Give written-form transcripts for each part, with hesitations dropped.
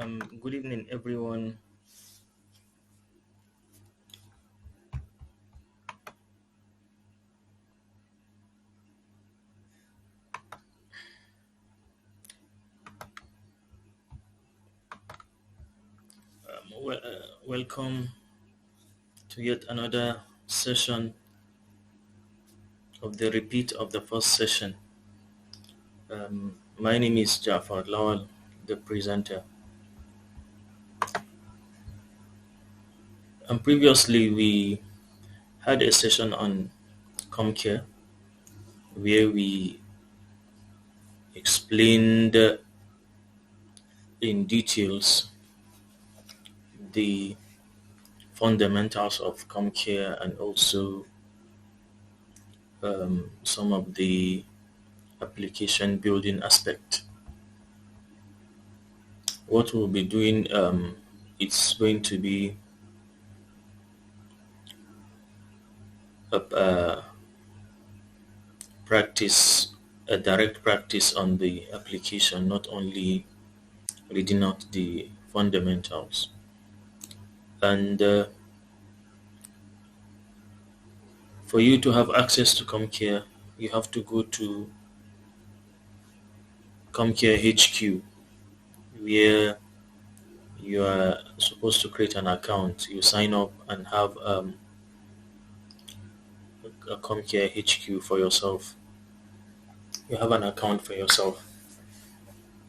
Good evening, everyone. Welcome to yet another session of the repeat of the first session. My name is Jafar Lawal, the presenter. And previously, we had a session on ComCare where we explained in details the fundamentals of ComCare and also some of the application building aspect. What we'll be doing, it's going to be a practice, a direct practice on the application, not only reading out the fundamentals. And for you to have access to ComCare, you have to go to ComCare HQ, where you are supposed to create an account. You sign up and have a ComCare HQ for yourself. You have an account for yourself.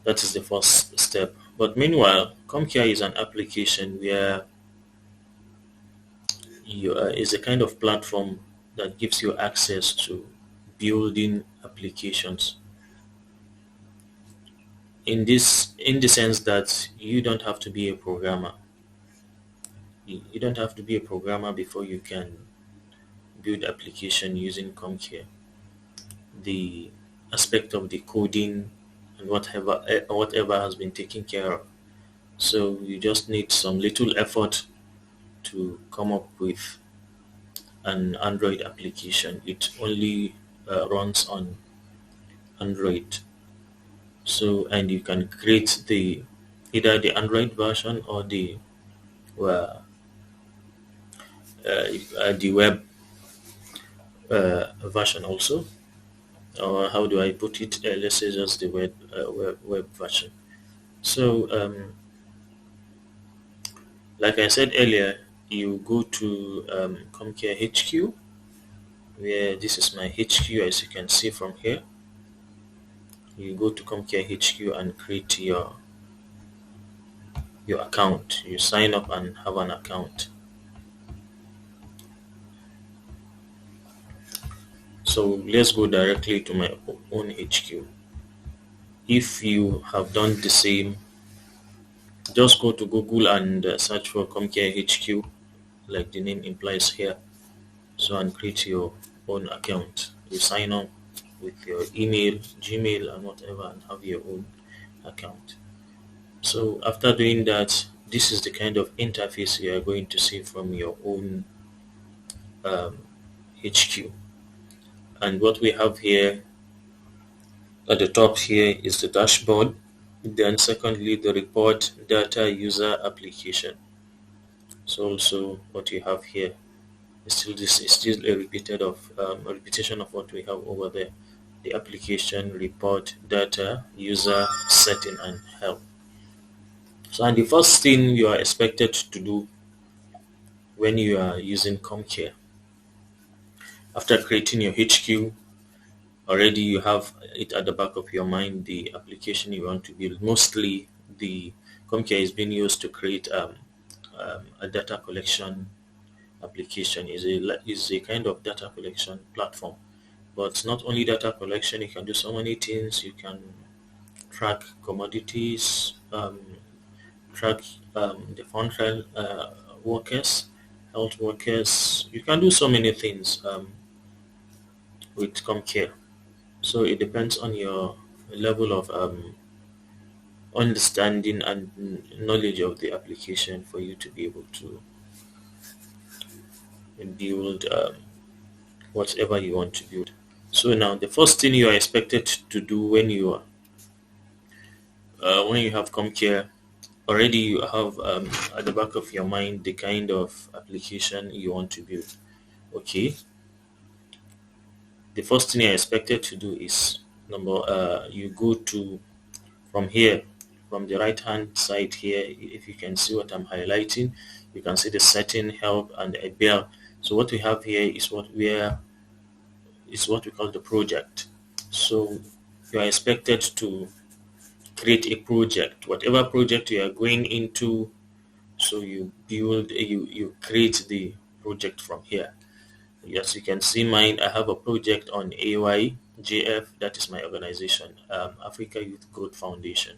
That is the first step. But meanwhile, ComCare is an application where is a kind of platform that gives you access to building applications. In the sense that you don't have to be a programmer. You don't have to be a programmer before you can build application using ComCare. The aspect of the coding and whatever has been taken care of. So you just need some little effort to come up with an Android application. It only runs on Android. So, and you can create either the Android version or the web version also. Or how do I put it? Let's say just the web version. So, like I said earlier, you go to ComCare HQ, where this is my HQ, as you can see from here. You go to ComCare HQ and create your account. You sign up and have an account. So let's go directly to my own HQ. If you have done the same, just go to Google and search for ComCare HQ, like the name implies here. So, and create your own account. You sign up with your email, Gmail, and whatever, and have your own account. So after doing that, this is the kind of interface you are going to see from your own HQ. And what we have here at the top here is the dashboard. Then secondly, the report data user application. So also what you have here is still a repetition of what we have over there. The application, report, data, user, setting, and help. So, and the first thing you are expected to do when you are using ComCare, after creating your HQ, already you have it at the back of your mind, the application you want to build. Mostly the ComCare is being used to create a data collection application. Is a kind of data collection platform. But not only data collection, you can do so many things. You can track commodities, track the frontline workers, health workers. You can do so many things with ComCare. So it depends on your level of understanding and knowledge of the application for you to be able to build whatever you want to build. So now the first thing you are expected to do when you have ComCare already you have at the back of your mind the kind of application you want to build. Okay, the first thing you're expected to do is you go to from here, from the right hand side here. If you can see what I'm highlighting, you can see the setting, help, and a bell. So what we have here is what we call the project. So you are expected to create a project, whatever project you are going into. So you create the project from here. Yes, you can see mine. I have a project on AYJF. That is my organization, Africa Youth Growth Foundation.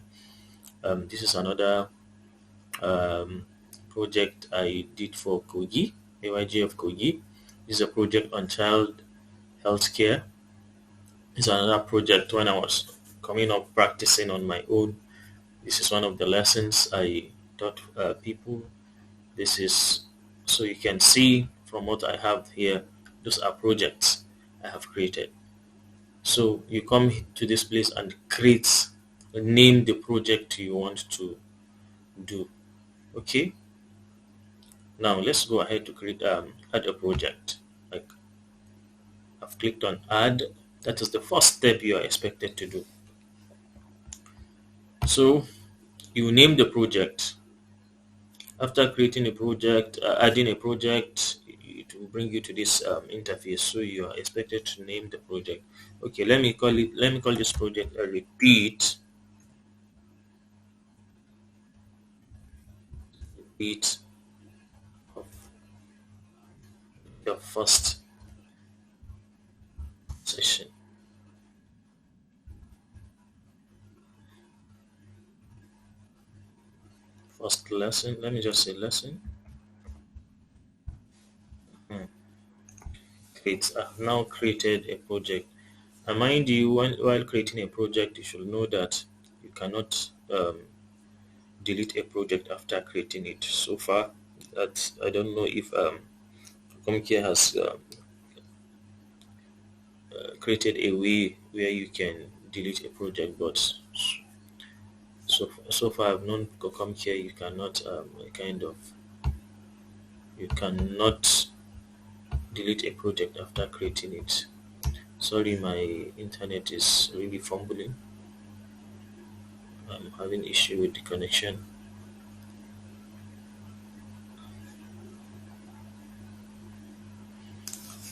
This is another um, project I did for Kogi, AYJF Kogi. This is a project on child healthcare. This is another project when I was coming up practicing on my own. This is one of the lessons I taught people. This is so you can see from what I have here, those are projects I have created. So you come to this place and name the project you want to do. Okay. Now let's go ahead to add a project. Like I've clicked on add. That is the first step you are expected to do. So you name the project. After creating a project, adding a project, it will bring you to this interface. So you are expected to name the project. Okay, let me call it. Let me call this project a repeat of the first session. First lesson. Let me just say lesson. Hmm. I've now created a project. And mind you, while creating a project, you should know that you cannot delete a project after creating it. So far, that I don't know if ComCare has created a way where you can delete a project, but so far I've known ComCare you cannot delete a project after creating it. Sorry, my internet is really fumbling. I'm having issue with the connection.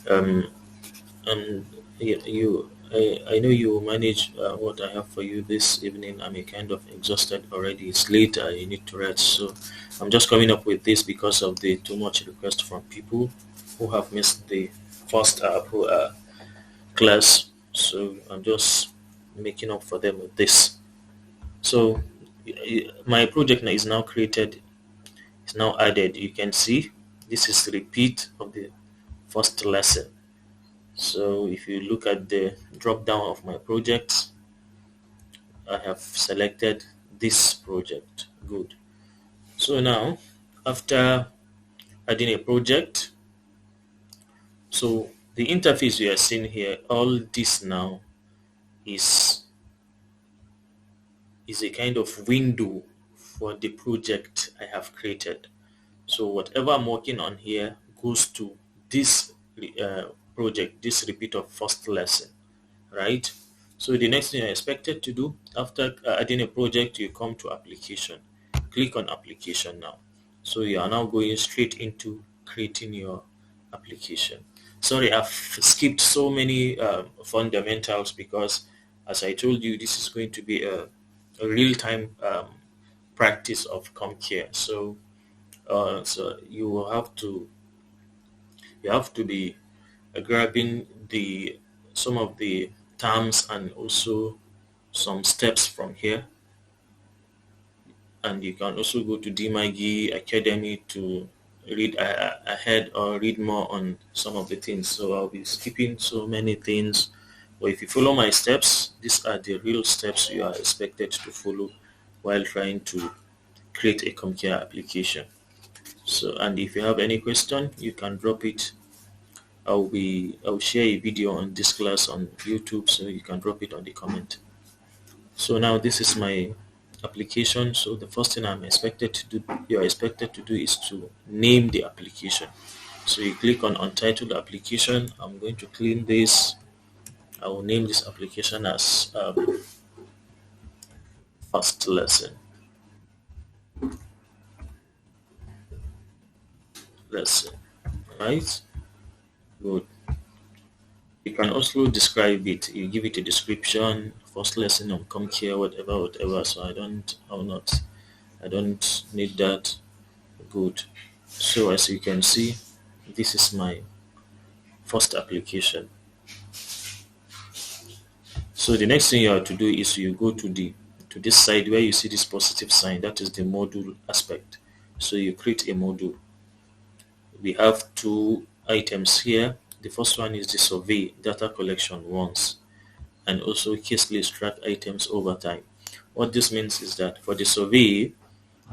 Um, and I know you will manage what I have for you this evening. I'm a kind of exhausted already. It's late. I need to rest. So I'm just coming up with this because of the too much request from people who have missed the first class. So I'm just making up for them with this. So my project is now created. It's now added. You can see this is the repeat of the first lesson. So if you look at the drop down of my projects, I have selected this project. Good. So now, after adding a project, so the interface we are seeing here, all this now is a kind of window for the project I have created. So whatever I'm working on here goes to this uh, project, this repeat of first lesson, right? So the next thing you're expected to do after adding a project, you come to application. Click on application now. So you are now going straight into creating your application. Sorry, I've skipped so many fundamentals because, as I told you, this is going to be a real-time practice of ComCare. So you have to be grabbing the some of the terms and also some steps from here, and you can also go to DMAGI Academy to read ahead or read more on some of the things. So I'll be skipping so many things, but if you follow my steps, these are the real steps you are expected to follow while trying to create a ComCare application. So, and if you have any question, you can drop it. I'll share a video on this class on YouTube, so you can drop it on the comment. So now this is my application. So the first thing you're expected to do is to name the application. So you click on untitled application. I'm going to clean this. I will name this application as first lesson, right? Good. You can also describe it. You give it a description, first lesson on ComCare, whatever. So I don't need that. Good. So as you can see, this is my first application. So the next thing you have to do is you go to this side where you see this positive sign. That is the module aspect. So you create a module. We have two items here. The first one is the survey data collection once, and also case list track items over time. What this means is that for the survey,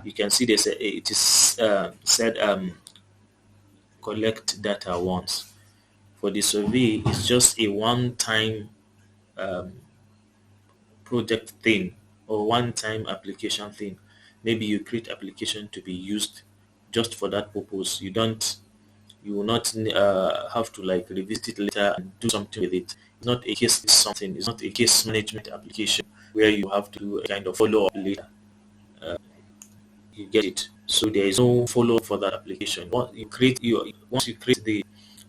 you can see it is said collect data once. For the survey, it's just a one-time um, project thing or one-time application thing. Maybe you create application to be used just for that purpose. You will not have to like revisit it later and do something with it. It's not a case something. It's not a case management application where you have to do a kind of follow up later. You get it. So there is no follow up for that application. Once you create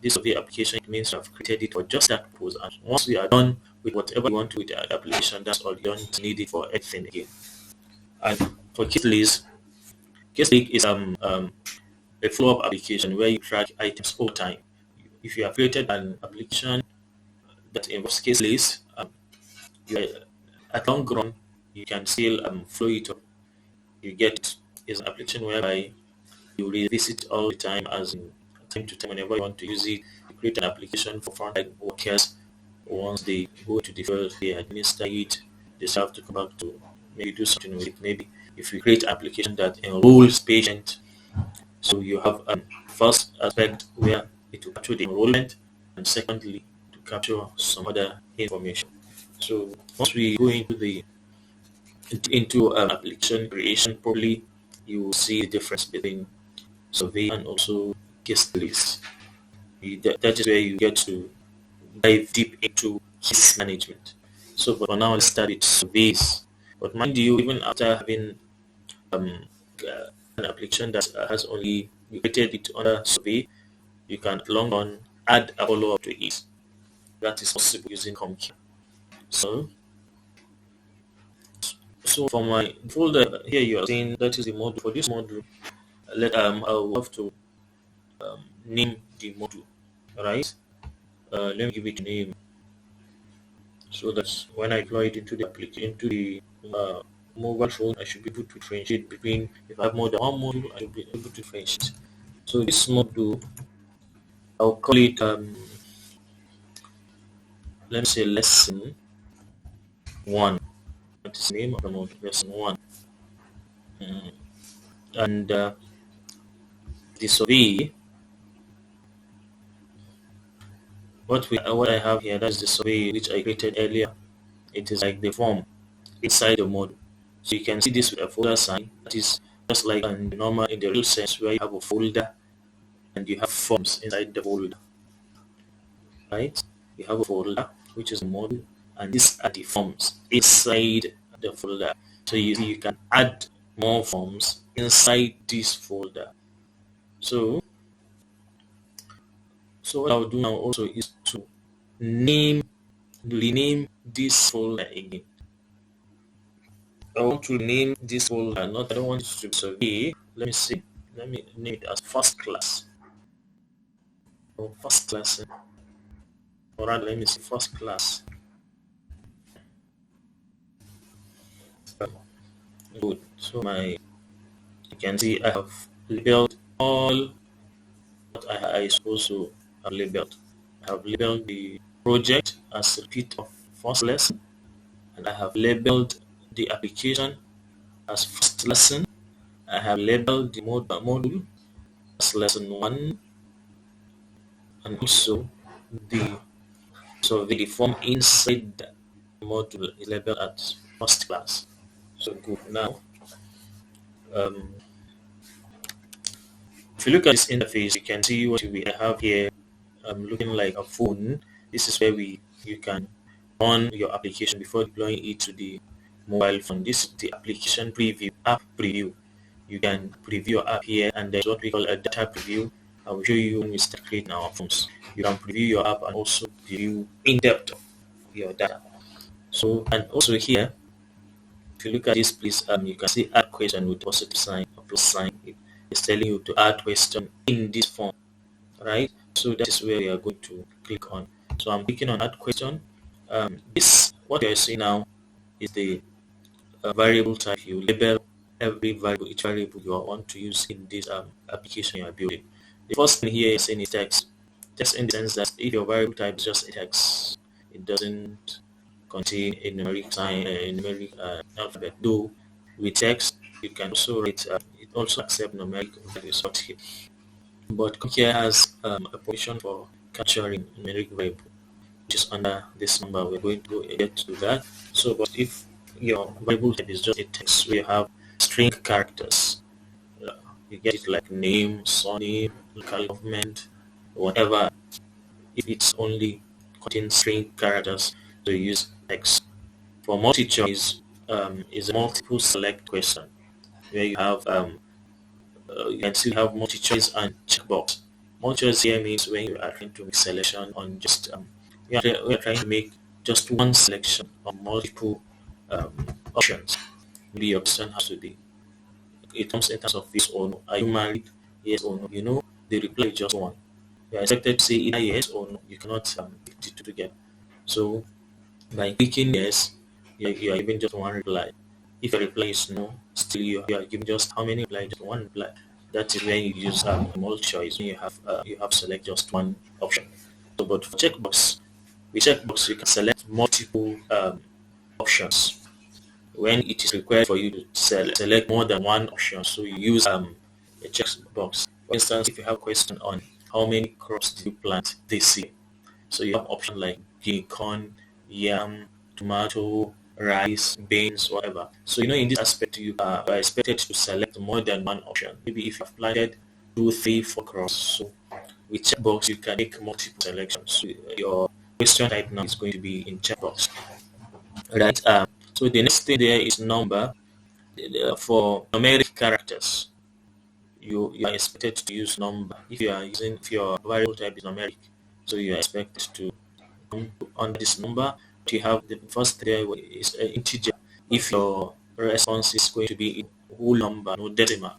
this survey application, it means you have created it for just that purpose. And once you are done with whatever you want to with the application, that's all. You don't need it for anything again. And for case list is a follow up application where you track items over time. If you have created an application that involves case list, you, at long run you can still follow it up. You get is an application whereby you revisit all the time, as in time to time whenever you want to use it. You create an application for frontline workers. Once they go to the field, they administer it. They still have to come back to maybe do something with it. Maybe if you create an application that enrolls patients, so you have first aspect where it will capture the enrollment, and secondly to capture some other information. So once we go into application creation properly, you will see the difference between survey and also case list. That is where you get to dive deep into case management. So for now, let's start with surveys. But mind you, even after having um, an application that has only you created it under survey, you can long on add a follow-up to it. That is possible using ComCare. So, so for my folder here, you are saying that is the module. For this module, I'll have to name the module, right? Let me give it a name so that when I deploy it into the application, into the mobile phone, I should be able to differentiate between. If I have more than one module, I will be able to differentiate. So this module, I'll call it let me say lesson one. That is the name of the module, lesson one. Mm. And the survey, what I have here, that's the survey which I created earlier. It is like the form inside the module. So you can see this with a folder sign. That is just like in the normal, in the real sense, where you have a folder and you have forms inside the folder, right? You have a folder which is a module, and these are the forms inside the folder. So you can add more forms inside this folder. So what I'll do now also is to rename this folder again. I want to name this folder. I don't want it to be survey. Let me see. Let me name it as first class. Or first class. Or rather, let me see first class. Good. So you can see I have labeled all what I supposed to have labeled. I have labeled the project as repeat of first lesson, and I have labeled the application as first lesson. I have labeled the module as lesson one, and also the the form inside the module is labeled as first class. So good. Now, um, if you look at this interface, you can see what we have here, looking like a phone. This is where you can on your application before deploying it to the mobile phone. This is the application preview, app preview. You can preview your app here, and there's what we call a data preview. I will show you when we start creating our phones. You can preview your app and also preview in depth of your data. So, and also here, if you look at this, please, you can see add question with positive sign or plus sign. It's telling you to add question in this form, right? So that is where we are going to click on. So I'm clicking on add question. This what you're seeing now is the variable type. You label every variable, each variable you want to use in this application you are building. The first thing here is saying is text. Text in the sense that if your variable type is just a text, it doesn't contain a numeric sign, a numeric alphabet. Though with text, you can also write. It also accepts numeric values out here. But ComCare has a position for capturing numeric variable, which is under this number. We're going to get to that. So, but if your variable type is just a text, we have string characters. Uh, you get it like name, surname, local government, whatever. If it's only contains string characters, so you use text. For multi-choice, is a multiple select question where you can still have multi-choice and checkbox. Multi-choice here means when you are trying to make selection on just we are trying to make just one selection on multiple um, options. Maybe your question has to be it comes in terms of yes or no. Are you married? Yes or no. You know the reply is just one. You are expected to say either yes or no. You cannot put the two together. So by clicking yes, you are giving just one reply. If a reply is no, still you are giving just how many replies? Just one reply. That is when you use multi choice. When you have select just one option. So, but for checkbox, with checkbox you can select multiple options. When it is required for you to select more than one option, so you use a checkbox. For instance, if you have a question on how many crops did you plant this year, so you have options like guinea corn, yam, tomato, rice, beans, whatever. So in this aspect, you are expected to select more than one option. Maybe if you've planted 2, 3, 4 crops, so with checkbox you can make multiple selections. So your question type now is going to be in checkbox, right? So the next thing there is number. For numeric characters, you are expected to use number. If your variable type is numeric, so you are expected to on this number. You have the first three is an integer. If your response is going to be in whole number, no decimal.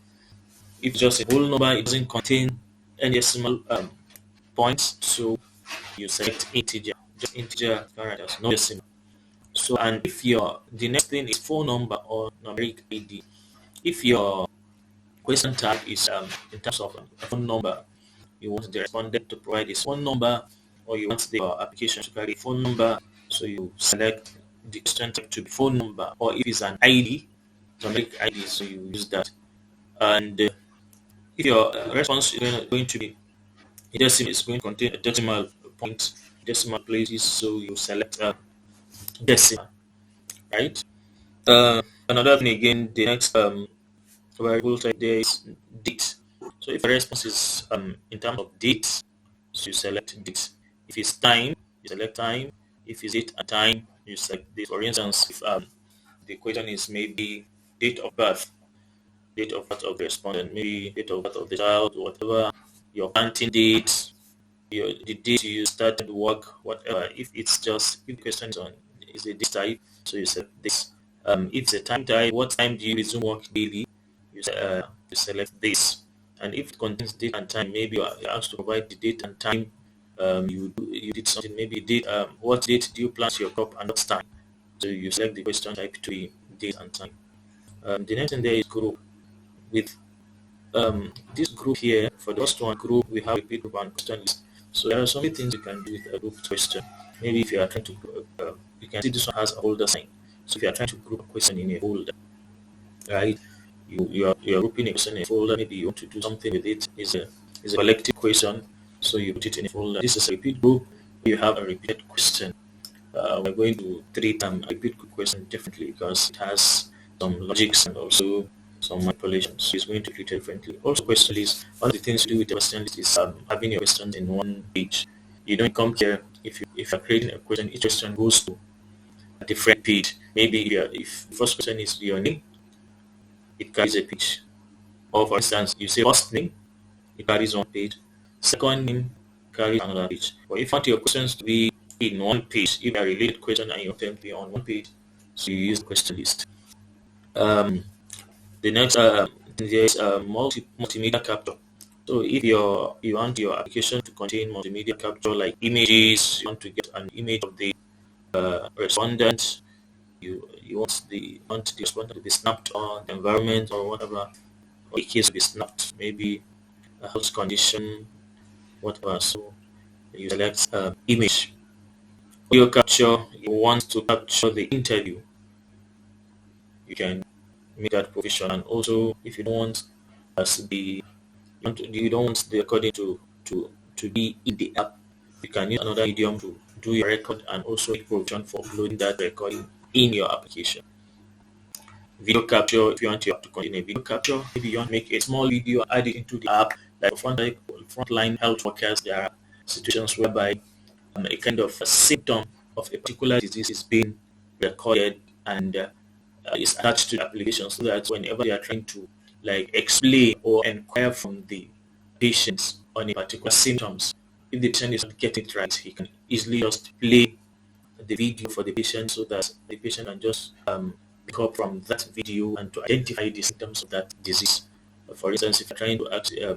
If just a whole number, it doesn't contain any decimal points, so you select integer, just integer characters, no decimal. So, and if your the next thing is phone number or numeric ID. If your question type is in terms of a phone number, you want the respondent to provide his phone number, or you want the application to carry a phone number, so you select the question type to be phone number, or if it's an ID, numeric ID, so you use that. And if your response is going to be a decimal, is going to contain a decimal point, decimal places, so you select decimal, right? Another thing again, the next variable type there is date. So if the response is in terms of date, so you select date. If it's time, you select time. If it's date and time, you select date. For instance, if the question is maybe date of birth of the respondent, maybe date of birth of the child, whatever, your planting date, the date you started work, whatever. If the question is a this type, so you select this. If it's a time type, what time do you resume work daily? You select this. And if it contains date and time, maybe you are asked to provide the date and time. You did something. Maybe date. What date do you plant your crop and what time? So you select the question type to be date and time. The next thing there is group. With this group here, for the first one group, we have repeat group and question list. So there are so many things you can do with a group question. Maybe if you are trying to, you can see this one has a holder sign. So if you are trying to group a question in a folder, right? You are grouping a question in a folder. Maybe you want to do something with it. Is a collective question, so you put it in a folder. This is a repeat group. You have a repeat question. We're going to treat a repeat group question differently because it has some logics and also some manipulations. It's going to treat it differently. Also, question list. One of the things you do with the question list is having your questions in one page. You don't come here if you're creating a question, each question goes to a different page. Maybe if the first question is your name, it carries a page. Or for instance, you say first name, it carries one page. Second name carries another page. But if you want your questions to be in one page, if they are related question and you want them to be on one page, so you use the question list. Um, the next there is multimedia capture. So if you want your application to contain multimedia capture like images, you want to get an image of the respondent, you want the respondent to be snapped on the environment or whatever, or the case to be snapped, maybe a health condition, whatever. So you select image. Audio capture, you want to capture the interview, you can make that provision. And also, if you don't want you don't want the recording to be in the app, you can use another medium to do your record and also make provision for uploading that recording in your application. Video capture, if you want your app to contain a video capture, maybe you want to make a small video, add it into the app. Like frontline health workers, there are situations whereby a kind of a symptom of a particular disease is being recorded and is attached to the application, so that whenever they are trying to like explain or inquire from the patients on a particular symptoms, if the patient is not getting it right, he can easily just play the video for the patient so that the patient can just pick up from that video and to identify the symptoms of that disease. For instance, if you're trying to ask a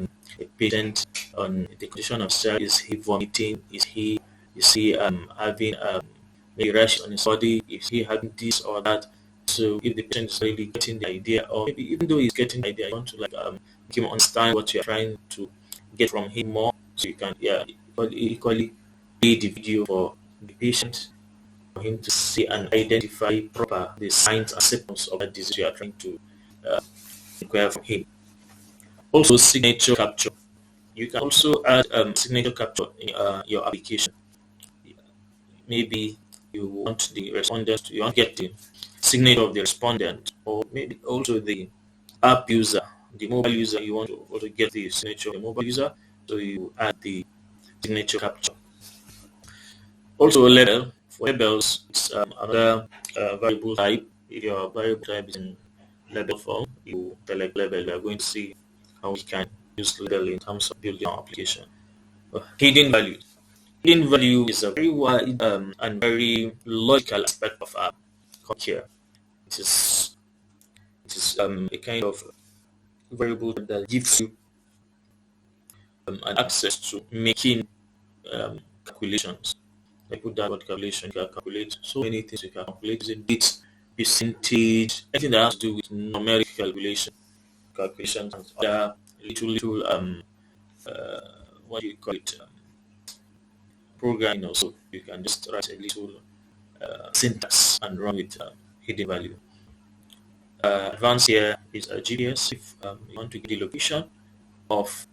patient on the condition of child, is he vomiting? Is he having maybe rash on his body? Is he having this or that? So if the patient is really getting the idea, or maybe even though he's getting the idea, you want to like make him understand what you're trying to get from him more, so you can equally play the video for the patient, for him to see and identify proper the signs and symptoms of that disease you are trying to inquire from him. Also, signature capture. You can also add signature capture in your application. Maybe you want the respondent, you want to get the signature of the respondent, or maybe also the app user, the mobile user, you want to also get the signature of the mobile user, so you add the signature capture. Also, label. For labels, it's another variable type. If your variable type is in label form, you select label. You are going to see how we can use label in terms of building our application. Hidden value. Hidden value is a very wide and very logical aspect of our ComCare. It is a kind of variable that gives you an access to making calculations. I put that word calculation, you can calculate so many things. You can calculate using bits, percentage, anything that has to do with numeric calculations and other little what do you call it, programming also. You can just write a little syntax and run with hidden value. Advanced here is a GPS. If you want to get the location of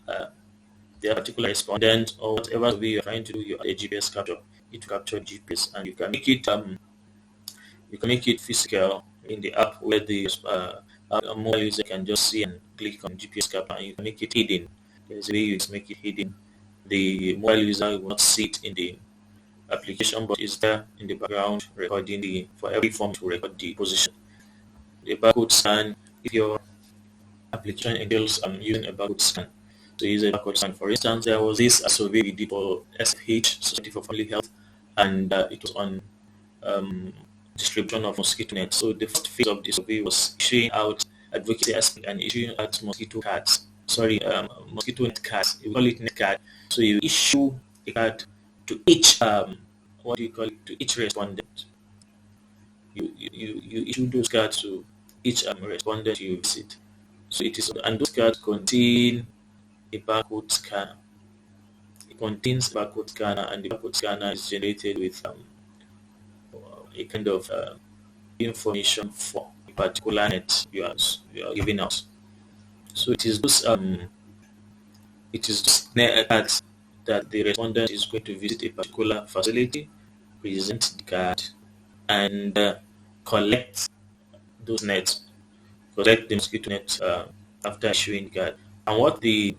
the particular respondent or whatever way you're trying to do your GPS capture, it will capture GPS, and you can make it physical in the app where the mobile user can just see and click on GPS capture, and you can make it hidden. There's a way you can make it hidden. The mobile user will not see it in the application, but it's there in the background recording for every form to record the position. The barcode scan, if your application entails using a barcode scan, to use a barcode scan. For instance, there was this survey we did for SFH, Society for Family Health, and it was on distribution of mosquito nets. So the first phase of the survey was issuing out advocacy aspect and issuing out mosquito cards. Sorry, mosquito net cards. We call it net card. So you issue a card to each what do you call it, to each respondent. You issue those cards to each respondent you visit. So it is, and those cards contain a barcode scanner. It contains a barcode scanner, and the barcode scanner is generated with a kind of information for a particular net you are giving us. So it is those net cards that the respondent is going to visit a particular facility, present the card, and collect those nets. protect the mosquito net after issuing the card. And what the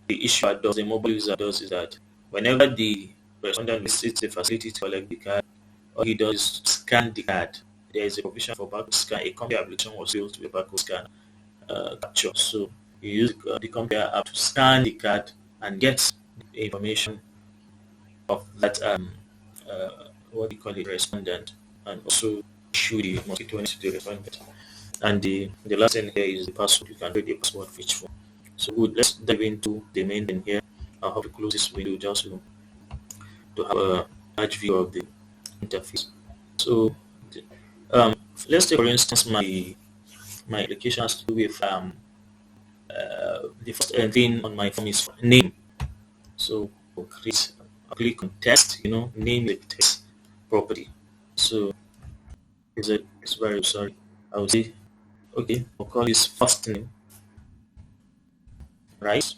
issuer does, the mobile user does, is that whenever the respondent visits the facility to collect the card, all he does is scan the card. There is a provision for barcode scan. A ComCare application was built with a barcode scan capture. So you use the ComCare app to scan the card and get information of that what do you call it, respondent, and also issue the mosquito net to the respondent. And the last thing here is the password. You can create a password for each phone. So good. Let's dive into the main thing here. I'll have to close this window just to have a large view of the interface. So um, let's take for instance my application has to do with the first thing on my form is name. So I'll click on text. Name the text property. So it's very sorry. I will say okay. I'll call this first name, right?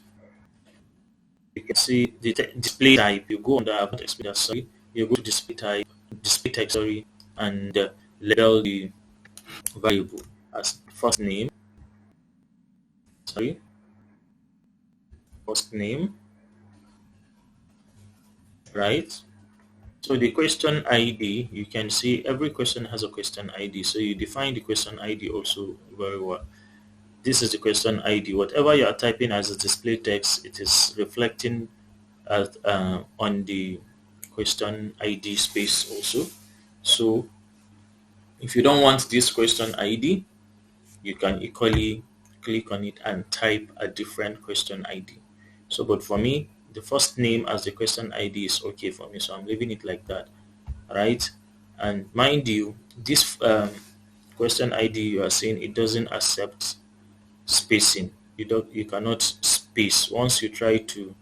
You can see the display type. You go under about explain that, sorry. You go to display type, display text, sorry, and label the variable as first name, sorry, first name, right? So the question ID, you can see every question has a question ID. So you define the question ID also very well. This is the question ID. Whatever you are typing as a display text, it is reflecting on the question ID space also. So if you don't want this question ID, you can equally click on it and type a different question ID. So, but for me, the first name as the question ID is okay for me, so I'm leaving it like that, right? And mind you, this question ID you are saying it doesn't accept spacing. You cannot space. Once you try to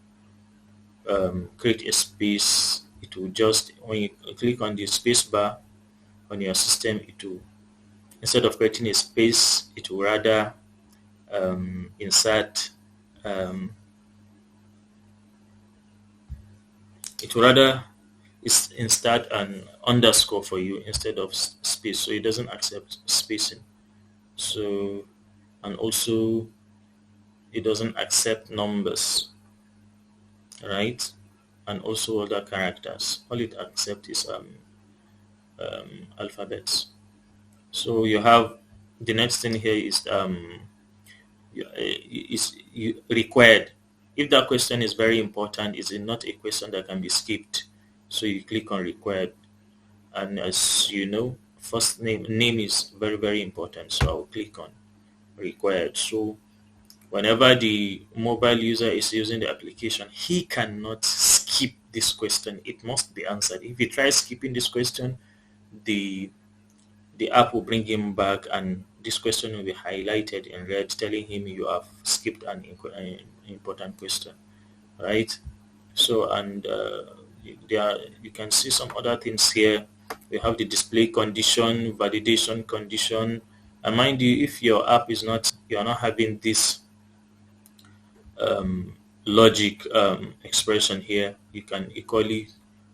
create a space, it will just when you click on the space bar on your system, it will instead of creating a space, it will rather insert it will rather is insert an underscore for you instead of space, so it doesn't accept spacing. So and also it doesn't accept numbers, right? And also other characters. All it accepts is alphabets. So you have the next thing here is required. If that question is very important, is it not a question that can be skipped? So you click on required, and as you know, first name is very very important. So I'll click on required. So whenever the mobile user is using the application, he cannot skip this question. It must be answered. If he tries skipping this question, the the app will bring him back and this question will be highlighted in red telling him you have skipped an important question, right? So and you can see some other things here. We have the display condition, validation condition, and mind you, if your app is not you're not having this logic expression here, you can equally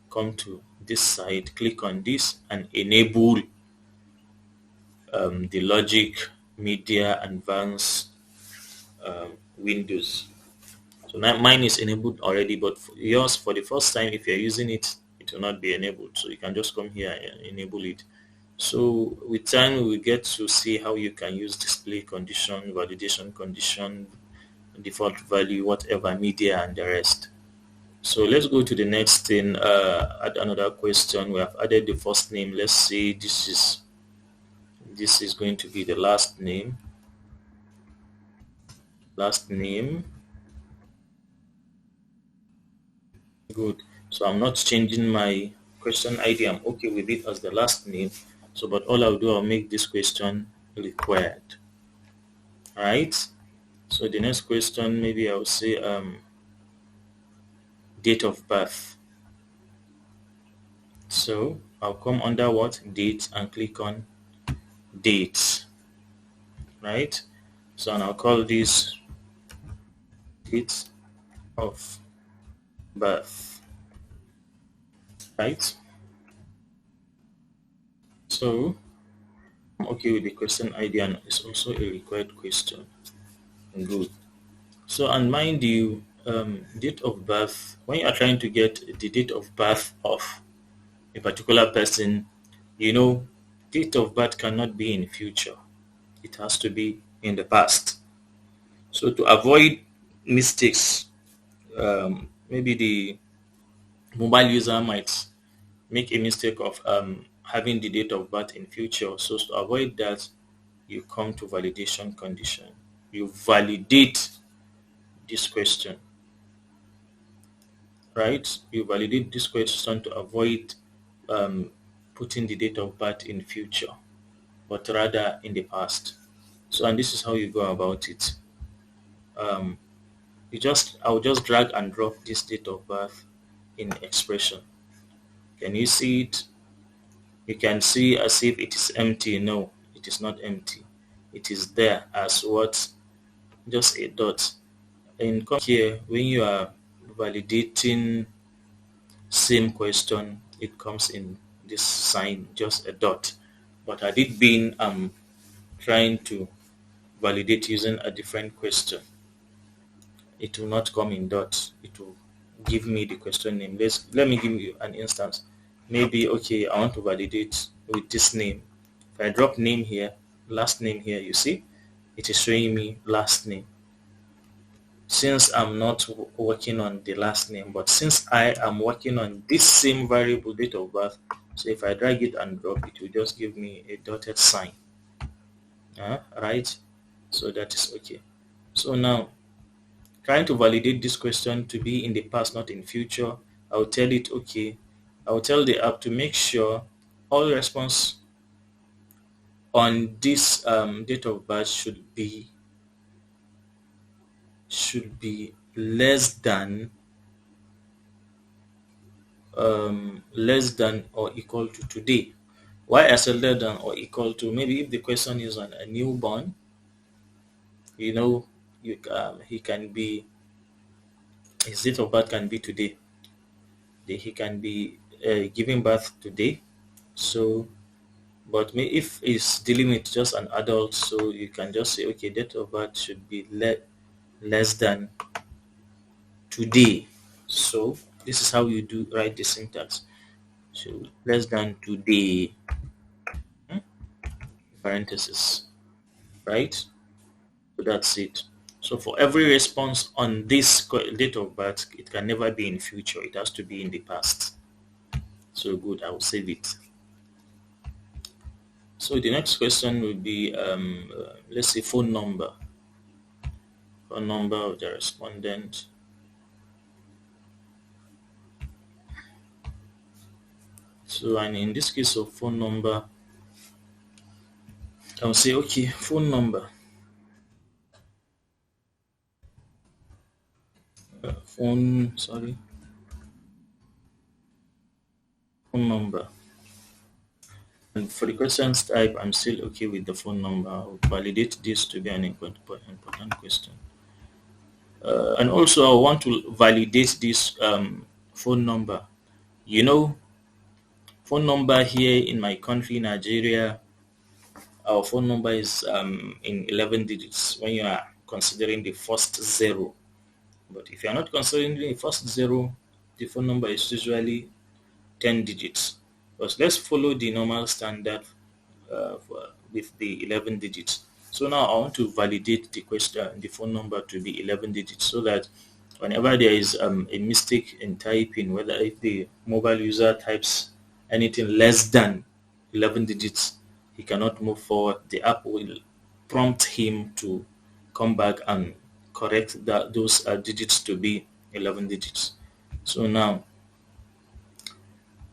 come to this side, click on this and enable the logic media advanced windows. So now mine is enabled already, but for yours for the first time, if you're using it, it will not be enabled. So you can just come here and enable it. So with time, we will get to see how you can use display condition, validation condition, default value, whatever media and the rest. So let's go to the next thing. Add another question. We have added the first name. Let's say this is going to be the last name. Last name. Good. So I'm not changing my question ID. I'm okay with it as the last name. So, but all I'll do, I'll make this question required. All right. So the next question, maybe I'll say date of birth. So I'll come under what date and click on date. Right. So and I'll call this date of birth. Right. So Okay with the question ID and it's also a required question. Good. So, and mind you, date of birth, when you are trying to get the date of birth of a particular person, you know, date of birth cannot be in future. It has to be in the past. So to avoid mistakes, maybe the mobile user might make a mistake of having the date of birth in future. So to avoid that, you come to validation condition. You validate this question, right? You validate this question to avoid um, putting the date of birth in future, but rather in the past. So, and this is how you go about it. Um, I'll just drag and drop this date of birth in expression. Can you see it? You can see as if it is empty. No, it is not empty. It is there as what? Just a dot. In ComCare, when you are validating same question, it comes in this sign, just a dot. But had it been trying to validate using a different question, it will not come in dots. It will give me the question name. Let me give you an instance. Maybe okay, I want to validate with this name. If I drop name here, last name here, you see, it is showing me last name. Since I'm not working on the last name, but since I am working on this same variable date of birth, so if I drag it and drop, it will just give me a dotted sign. Right? So that is okay. So now trying to validate this question to be in the past, not in future, I'll tell it okay. I'll tell the app to make sure all response on this date of birth should be less than or equal to today. Why I said less than or equal to? Maybe if the question is on a newborn, you know, he can be his date of birth can be today. He can be giving birth today. So but if it's dealing with just an adult, so you can just say, okay, date of birth should be less than today. So this is how you do write the syntax. So less than today, parenthesis, right? So that's it. So for every response on this date of birth, it can never be in future. It has to be in the past. So good, I will save it. So the next question will be, let's say phone number of the respondent. So, and in this case of phone number, I'll say, okay, phone number, sorry, phone number. And for the questions type, I'm still okay with the phone number. I'll validate this to be an important question. And also, I want to validate this phone number. You know, phone number here in my country, Nigeria, our phone number is in 11 digits when you are considering the first zero. But if you are not considering the first zero, the phone number is usually 10 digits. But let's follow the normal standard with the 11 digits. So now I want to validate the question, the phone number to be 11 digits so that whenever there is a mistake in typing, whether if the mobile user types anything less than 11 digits, he cannot move forward. The app will prompt him to come back and correct those digits to be 11 digits. So now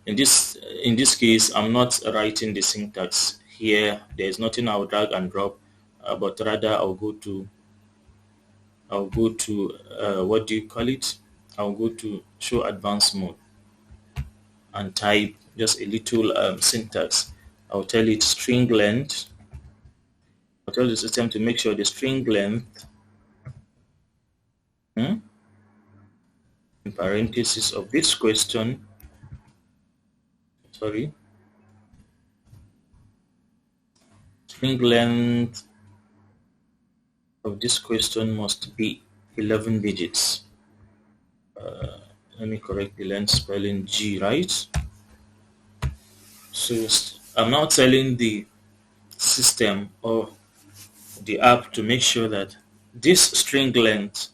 in this case, I'm not writing the syntax here. There is nothing I'll drag and drop, but rather I'll go to what do you call it? I'll go to show advanced mode and type just a little syntax. I'll tell it string length. I'll tell the system to make sure the string length in parentheses of this question, sorry, String length of this question must be 11 digits. Let me correct the length spelling G, right? So I'm now telling the system or the app to make sure that this string length,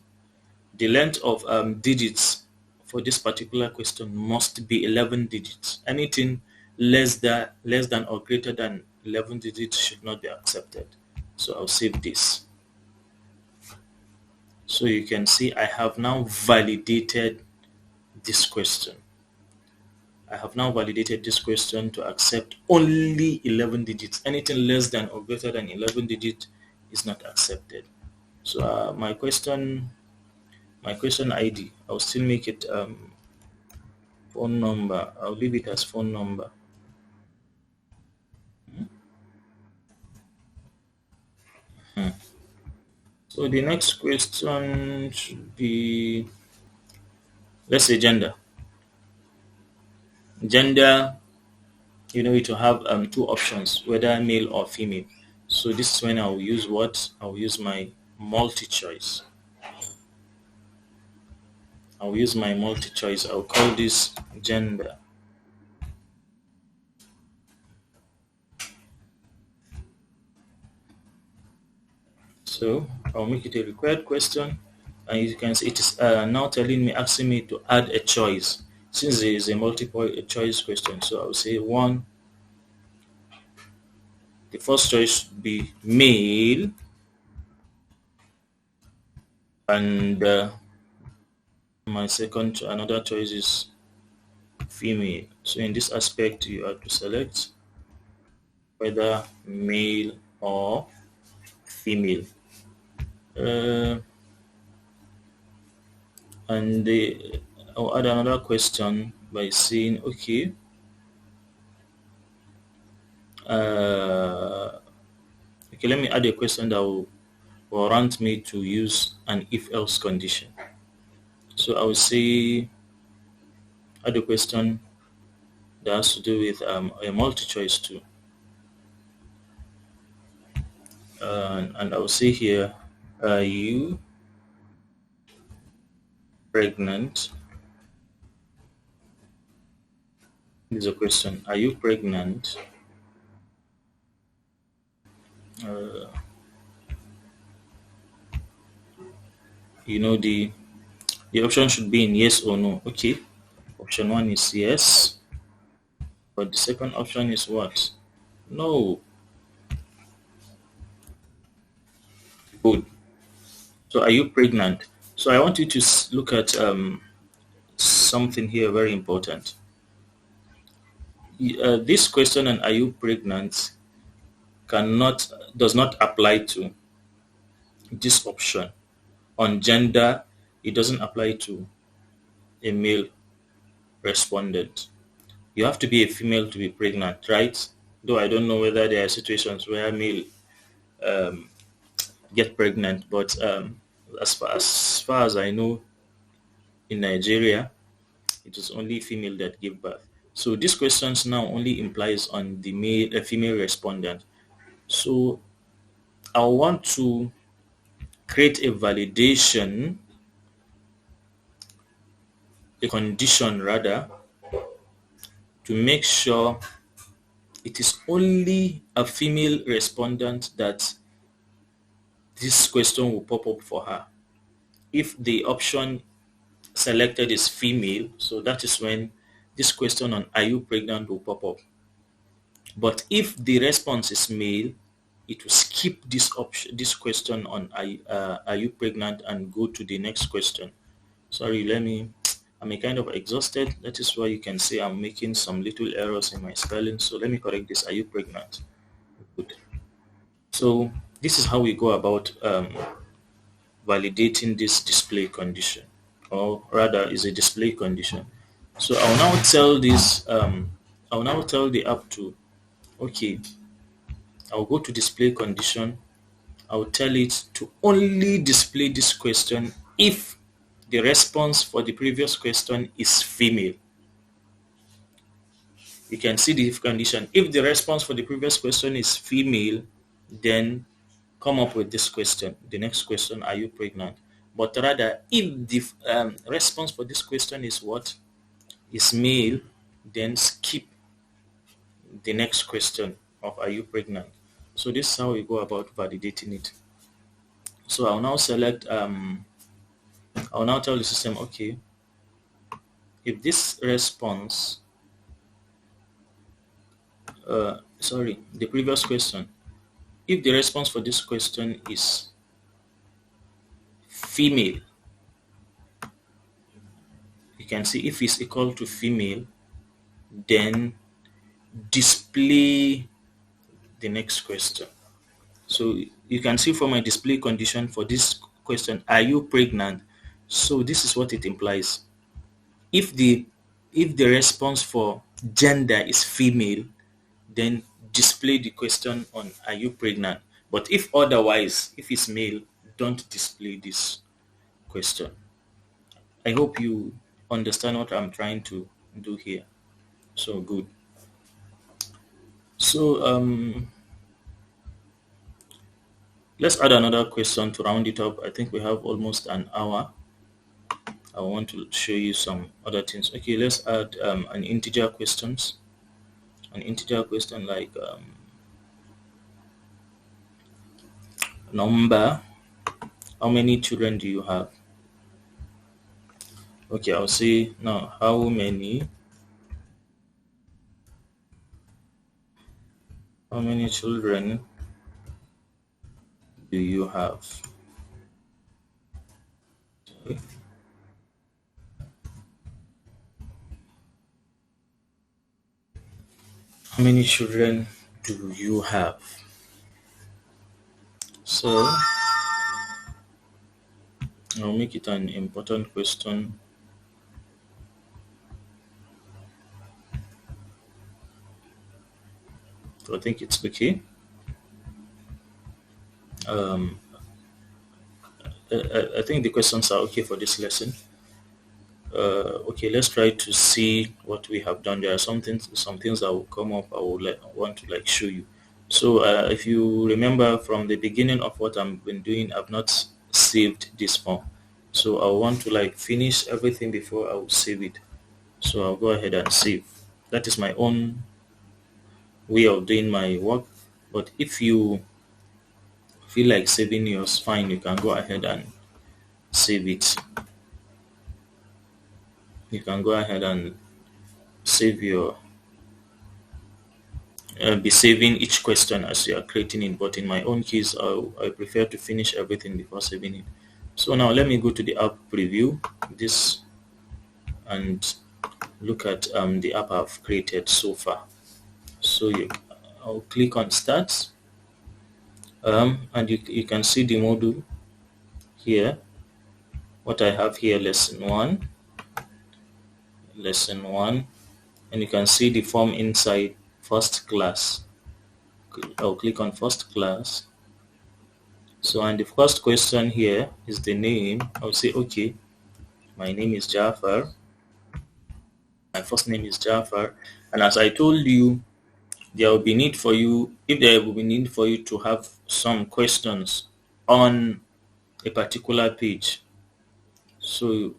the length of digits for this particular question must be 11 digits. Anything less than or greater than 11 digits should not be accepted. So I'll save this. So you can see I have now validated this question. I have now validated this question to accept only 11 digits. Anything less than or greater than 11 digits is not accepted. So my question ID, I'll still make it phone number. I'll leave it as phone number. So the next question should be, let's say gender. Gender, it will have two options, whether male or female. So this is when I'll use what? I'll use my multi-choice. I'll call this gender. So I'll make it a required question, and you can see it is now asking me to add a choice. Since there is a multiple choice question, so I'll say one. The first choice should be male, and another choice is female. So in this aspect, you have to select whether male or female. Uh, and I'll add another question by saying, okay, let me add a question that will warrant me to use an if-else condition. So I will say, add a question that has to do with a multi-choice too. And I will say here, are you pregnant? This is a question. Are you pregnant? Uh, the option should be in yes or no. Okay. Option one is yes. But the second option is what? No. Good. So are you pregnant? So I want you to look at something here very important. This question on are you pregnant does not apply to this option. On gender, it doesn't apply to a male respondent. You have to be a female to be pregnant, right? Though I don't know whether there are situations where male get pregnant, but as far as I know, in Nigeria, it is only female that give birth. So these questions now only implies on the female respondent. So I want to create a condition rather, to make sure it is only a female respondent that this question will pop up for her. If the option selected is female, so that is when this question on are you pregnant will pop up. But if the response is male, it will skip this question on are you pregnant and go to the next question. Sorry, I'm a kind of exhausted. That is why you can see I'm making some little errors in my spelling. So let me correct this. Are you pregnant? Good. So this is how we go about validating this display condition, or rather is a display condition. So I'll now tell the app to, okay, I'll go to display condition. I'll tell it to only display this question if the response for the previous question is female. You can see the if condition. If the response for the previous question is female, then come up with this question. The next question, are you pregnant? But rather, if the response for this question is what? Is male, then skip the next question of are you pregnant? So this is how we go about validating it. So I'll now tell the system, okay, if this response, sorry, the previous question, if the response for this question is female, you can see if it's equal to female, then display the next question. So you can see from my display condition for this question, are you pregnant? So this is what it implies. If the response for gender is female, then display the question on are you pregnant? But if otherwise, if it's male, don't display this question. I hope you understand what I'm trying to do here. So good. So let's add another question to round it up. I think we have almost an hour. I want to show you some other things. Okay, let's add an integer questions. An integer question like number. How many children do you have? Okay, I'll say now how many children do you have? Okay. How many children do you have? So I'll make it an important question. So I think it's okay. Um, I think the questions are okay for this lesson. Okay, let's try to see what we have done. There are some things that will come up. I will want to like show you. So if you remember from the beginning of what I've been doing, I've not saved this form. So I want to like finish everything before I will save it. So I'll go ahead and save. That is my own way of doing my work. But if you feel like saving yours, fine, you can go ahead and save it. You can go ahead and save your be saving each question as you are creating it, but in my own case I prefer to finish everything before saving it. So now let me go to the app preview this and look at the app I've created so far. So I'll click on start, and you can see the module here. What I have here, lesson one, and you can see the form inside first class. I'll click on first class. So, and the first question here is the name. I'll say, okay, my name is Jafar. My first name is Jafar. And as I told you, there will be need for you, if there will be need for you to have some questions on a particular page. So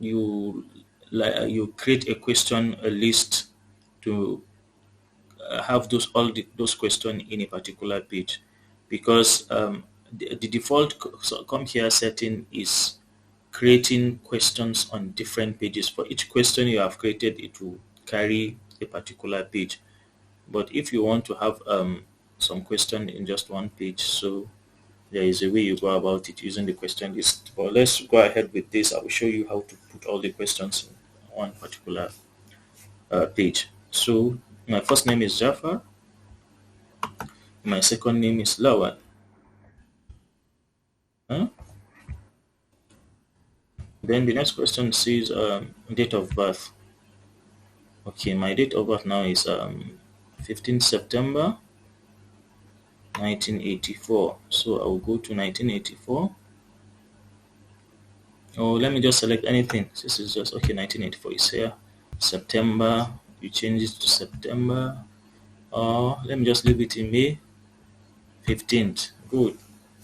you create a question, a list to have those questions in a particular page, because the default ComCare setting is creating questions on different pages. For each question you have created, it will carry a particular page. But if you want to have some question in just one page, so there is a way you go about it using the question list. But let's go ahead with this. I will show you how to put all the questions in one particular page. So my first name is Jafar. My second name is Lawal. Huh? Then the next question says date of birth. Okay, my date of birth now is 15 September 1984. So I will go to 1984. Oh, let me just select anything. This is just okay. 1984 is here. September. You change it to September. Or let me just leave it in May. 15th. Good.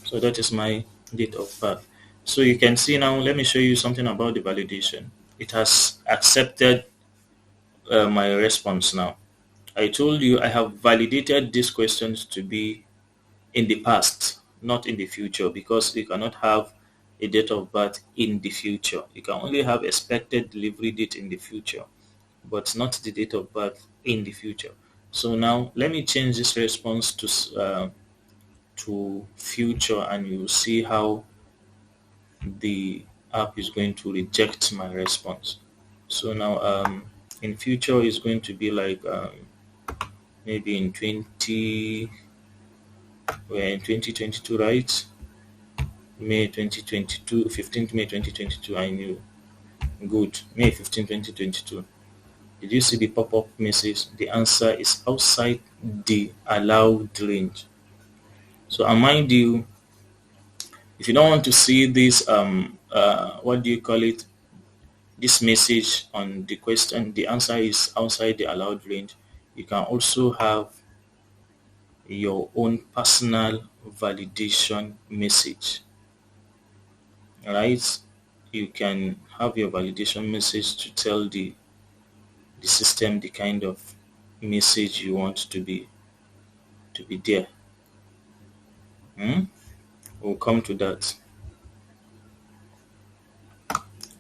So that is my date of birth. So you can see now, let me show you something about the validation. It has accepted my response now. I told you I have validated these questions to be in the past, not in the future, because you cannot have a date of birth in the future. You can only have expected delivery date in the future, but not the date of birth in the future. So now let me change this response to future, and you will see how the app is going to reject my response. So now in future is going to be like maybe in 20, we're in 2022, right? May 2022, 15th May 2022, I knew. Good. May 15th, 2022. Did you see the pop-up message? The answer is outside the allowed range. So and mind you, if you don't want to see this what do you call it, this message on the question, the answer is outside the allowed range, you can also have your own personal validation message. Right? You can have your validation message to tell the system the kind of message you want to be there. Hmm? We'll come to that.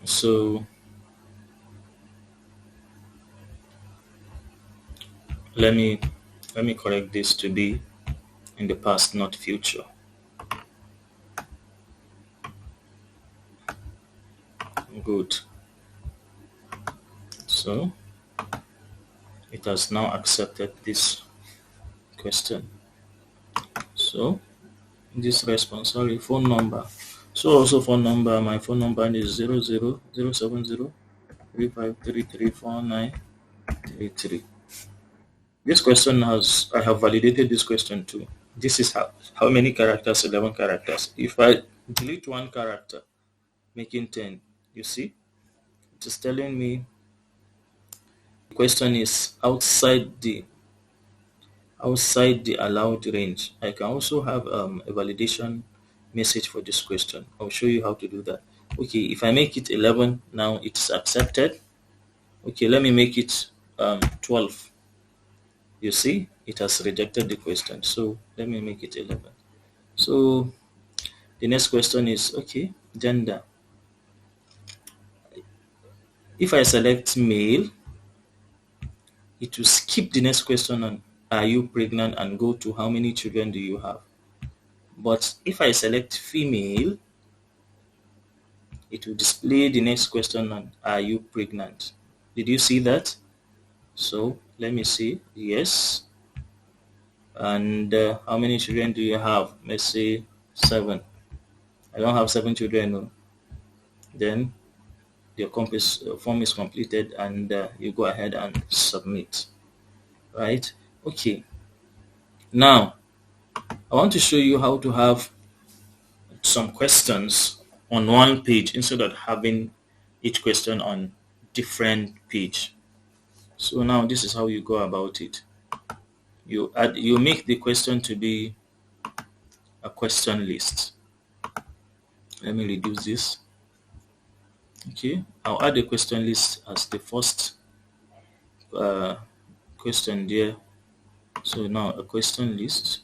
So let me correct this to be in the past, not future. Good. So it has now accepted this question. So this response, sorry, phone number. So also phone number, my phone number is 00 070 35334933. This question I have validated this question too. This is how many characters? 11 characters. If I delete one character, making 10, you see, it is telling me the question is outside the allowed range. I can also have a validation message for this question. I'll show you how to do that. Okay, if I make it 11, now it's accepted. Okay, let me make it 12. You see, it has rejected the question. So let me make it 11. So the next question is, okay, gender. If I select male, it will skip the next question on are you pregnant and go to how many children do you have. But if I select female, it will display the next question on are you pregnant. Did you see that? So let me see. Yes. And how many children do you have? Let's say 7. I don't have 7 children. No. Then your form is completed, and you go ahead and submit. Right? Okay. Now I want to show you how to have some questions on one page instead of having each question on different page. So now this is how you go about it. You make the question to be a question list. Let me reduce this. Okay, I'll add a question list as the first uh, question there. So now a question list.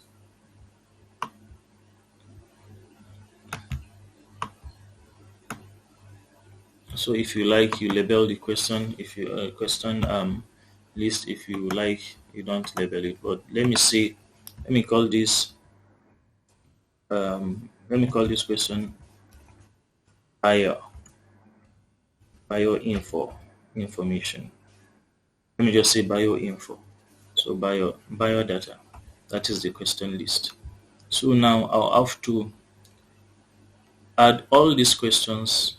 So if you like, you label the question. If you question list, if you like, you don't label it. But let me see. Let me call this question bio information. Let me just say bio info. So bio data. That is the question list. So now I'll have to add all these questions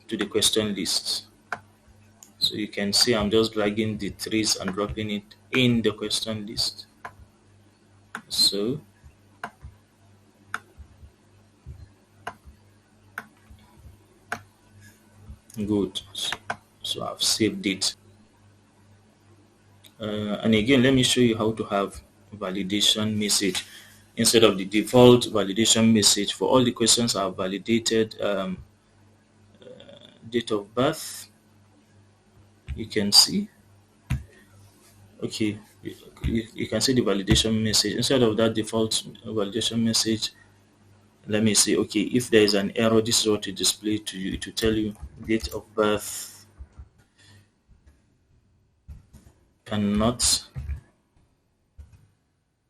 to the question list. So you can see I'm just dragging the trees and dropping it in the question list. So good. So I've saved it. And again, let me show you how to have validation message instead of the default validation message. For all the questions I've validated date of birth, you can see. Okay, you can see the validation message. Instead of that default validation message, let me see. Okay, if there is an error, this is what it display to you. To tell you date of birth cannot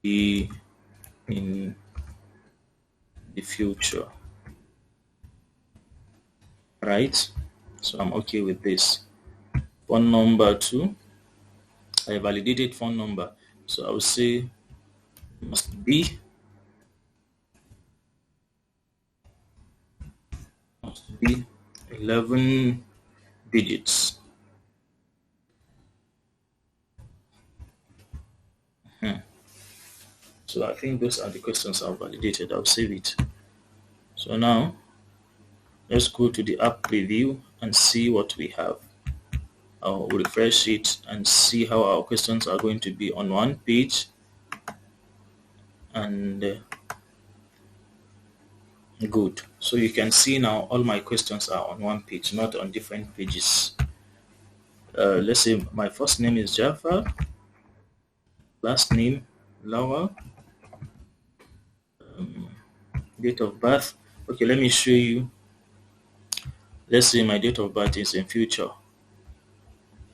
be in the future, right? So I'm okay with this. Phone number too, I validated phone number, so I will say must be 11 digits. So I think those are the questions I've validated. I'll save it. So now let's go to the app preview and see what we have. I'll refresh it and see how our questions are going to be on one page, and good. So you can see now all my questions are on one page, not on different pages. Let's say my first name is Jafar, last name Lawal, date of birth. Okay, let me show you. Let's say my date of birth is in future.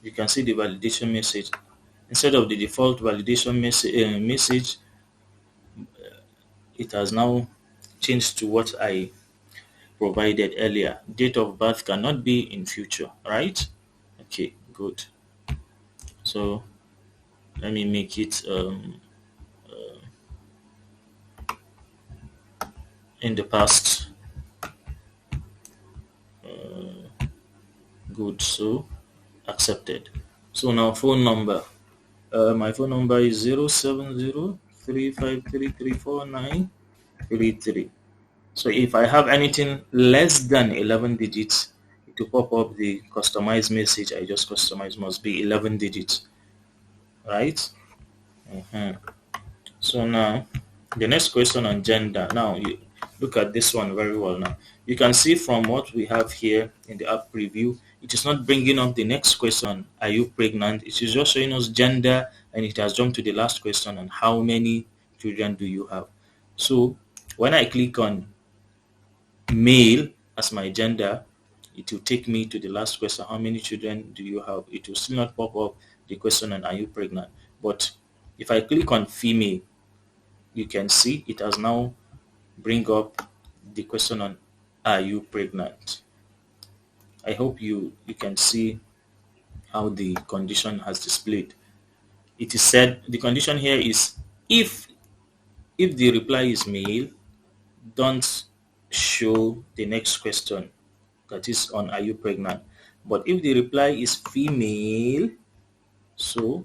You can see the validation message. Instead of the default validation message, it has now changed to what I provided earlier. Date of birth cannot be in future, right? Okay, good. So let me make it in the past. Good. So accepted. So now phone number. My phone number is 07035334933. So if I have anything less than 11 digits, to pop up the customized message I just customized must be 11 digits, right? So now the next question on gender. Now you look at this one very well. Now you can see from what we have here in the app preview, it is not bringing up the next question, are you pregnant? It is just showing us gender, and it has jumped to the last question on how many children do you have. So when I click on male as my gender, it will take me to the last question, how many children do you have? It will still not pop up the question on are you pregnant. But if I click on female, you can see it has now bring up the question on are you pregnant. I hope you can see how the condition has displayed. It is said the condition here is if the reply is male, don't show the next question, that is on are you pregnant. But if the reply is female, so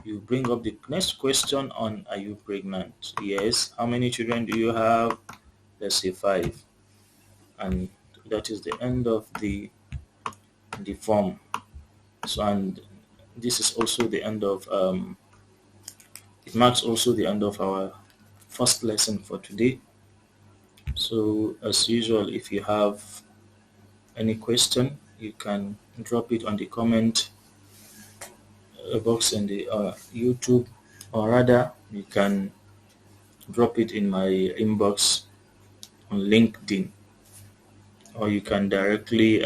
you bring up the next question on are you pregnant. Yes. How many children do you have? Let's say 5. And that is the end of the form. So, and this is also the end of it marks also the end of our first lesson for today. So as usual, if you have any question, you can drop it on the comment box in the YouTube, or rather you can drop it in my inbox on LinkedIn, or you can directly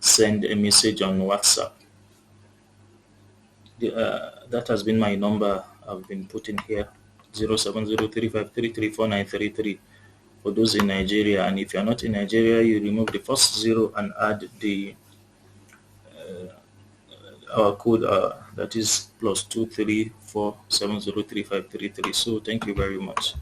send a message on WhatsApp. That has been my number I've been putting here, 07035334933 for those in Nigeria. And if you're not in Nigeria, you remove the first 0 and add the our code, that is +234703533. So thank you very much.